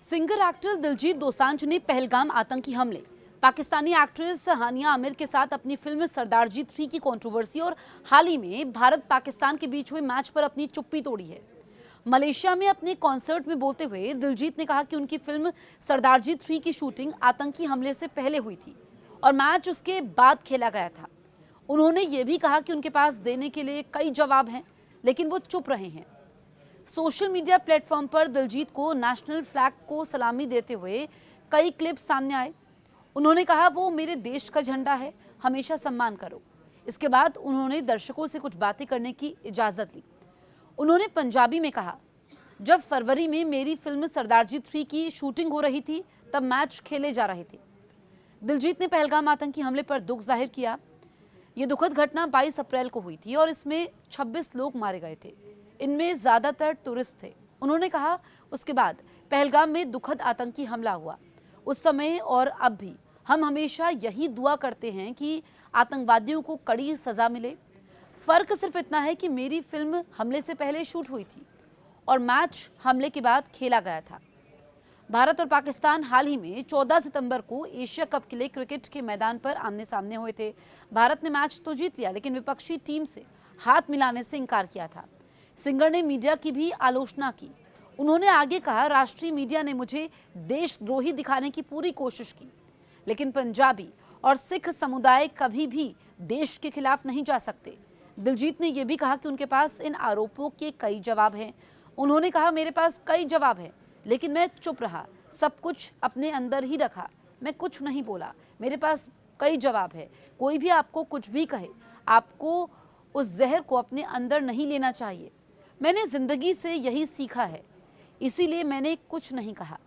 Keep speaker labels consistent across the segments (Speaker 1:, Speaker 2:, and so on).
Speaker 1: Singer actor Diljit Dosanjh ने पहलगाम आतंकी हमले, पाकिस्तानी एक्ट्रेस हानिया आमिर के साथ अपनी फिल्म सरदारजी 3 की कंट्रोवर्सी और हाल ही में भारत पाकिस्तान के बीच हुए मैच पर अपनी चुप्पी तोड़ी है। मलेशिया में अपने कॉन्सर्ट में बोलते हुए दिलजीत ने कहा कि उनकी फिल्म सरदारजी 3 की शूटिंग आतंकी हमले से पहले हुई थी और मैच उसके बाद खेला गया था। उन्होंने ये भी कहा कि उनके पास देने के लिए कई जवाब हैं, लेकिन वो चुप रहे हैं। सोशल मीडिया प्लेटफॉर्म पर दिलजीत को नेशनल फ्लैग को सलामी देते हुए कई क्लिप सामने आए। उन्होंने कहा, वो मेरे देश का झंडा है, हमेशा सम्मान करो। इसके बाद उन्होंने दर्शकों से कुछ बातें करने की इजाजत ली। उन्होंने पंजाबी में कहा, जब फरवरी में मेरी फिल्म सरदारजी 3 की शूटिंग हो रही थी तब मैच खेले जा रहे थे। दिलजीत ने पहलगाम आतंकी हमले पर दुख जाहिर किया। ये दुखद घटना 22 अप्रैल को हुई थी और इसमें 26 लोग मारे गए थे। इनमें ज्यादातर टूरिस्ट थे। उन्होंने कहा, उसके बाद पहलगाम में दुखद आतंकी हमला हुआ। उस समय और अब भी हम हमेशा यही दुआ करते हैं कि आतंकवादियों को कड़ी सजा मिले। फर्क सिर्फ इतना है कि मेरी फिल्म हमले से पहले शूट हुई थी और मैच हमले के बाद खेला गया था। भारत और पाकिस्तान हाल ही में 14 सितंबर को एशिया कप के लिए क्रिकेट के मैदान पर आमने सामने हुए थे। भारत ने मैच तो जीत लिया, लेकिन विपक्षी टीम से हाथ मिलाने से इनकार किया था। सिंगर ने मीडिया की भी आलोचना की। उन्होंने आगे कहा, राष्ट्रीय मीडिया ने मुझे देशद्रोही दिखाने की पूरी कोशिश की, लेकिन पंजाबी और सिख समुदाय कभी भी देश के खिलाफ नहीं जा सकते। दिलजीत ने यह भी कहा कि उनके पास इन आरोपों के कई जवाब हैं। उन्होंने कहा, मेरे पास कई जवाब हैं, लेकिन मैं चुप रहा, सब कुछ अपने अंदर ही रखा, मैं कुछ नहीं बोला। मेरे पास कई जवाब है। कोई भी आपको कुछ भी कहे, आपको उस जहर को अपने अंदर नहीं लेना चाहिए। मैंने जिंदगी से यही सीखा है, इसीलिए मैंने कुछ नहीं कहा।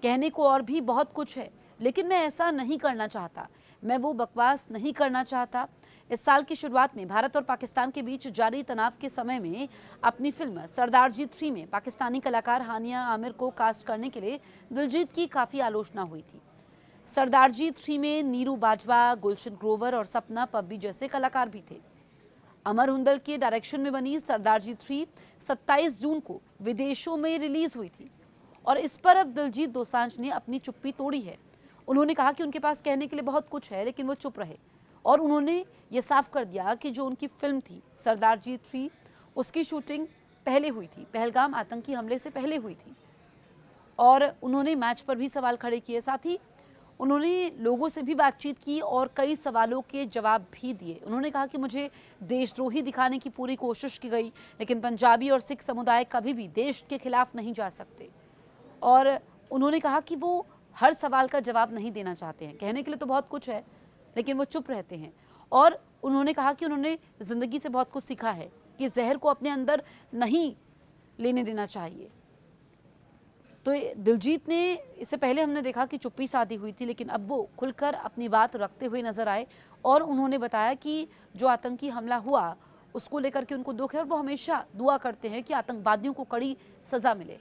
Speaker 1: कहने को और भी बहुत कुछ है, लेकिन मैं ऐसा नहीं करना चाहता। मैं वो बकवास नहीं करना चाहता। इस साल की शुरुआत में भारत और पाकिस्तान के बीच जारी तनाव के समय में अपनी फिल्म सरदारजी 3 में पाकिस्तानी कलाकार हानिया आमिर को कास्ट करने के लिए दिलजीत की काफ़ी आलोचना हुई थी। सरदारजी 3 में नीरू बाजवा, गुलशन ग्रोवर और सपना पब्बी जैसे कलाकार भी थे। अमर हुंदल के डायरेक्शन में बनी सरदारजी 3 27 जून को विदेशों में रिलीज हुई थी और इस पर अब दिलजीत दोसांझ ने अपनी चुप्पी तोड़ी है। उन्होंने कहा कि उनके पास कहने के लिए बहुत कुछ है, लेकिन वो चुप रहे और उन्होंने ये साफ कर दिया कि जो उनकी फिल्म थी सरदारजी 3 उसकी शूटिंग पहले हुई थी, पहलगाम आतंकी हमले से पहले हुई थी। और उन्होंने मैच पर भी सवाल खड़े किए। साथ ही उन्होंने लोगों से भी बातचीत की और कई सवालों के जवाब भी दिए। उन्होंने कहा कि मुझे देशद्रोही दिखाने की पूरी कोशिश की गई, लेकिन पंजाबी और सिख समुदाय कभी भी देश के खिलाफ नहीं जा सकते। और उन्होंने कहा कि वो हर सवाल का जवाब नहीं देना चाहते हैं। कहने के लिए तो बहुत कुछ है, लेकिन वो चुप रहते हैं। और उन्होंने कहा कि उन्होंने ज़िंदगी से बहुत कुछ सीखा है कि जहर को अपने अंदर नहीं लेने देना चाहिए। तो दिलजीत ने, इससे पहले हमने देखा कि चुप्पी साधी हुई थी, लेकिन अब वो खुलकर अपनी बात रखते हुए नजर आए और उन्होंने बताया कि जो आतंकी हमला हुआ उसको लेकर के उनको दुख है और वो हमेशा दुआ करते हैं कि आतंकवादियों को कड़ी सजा मिले।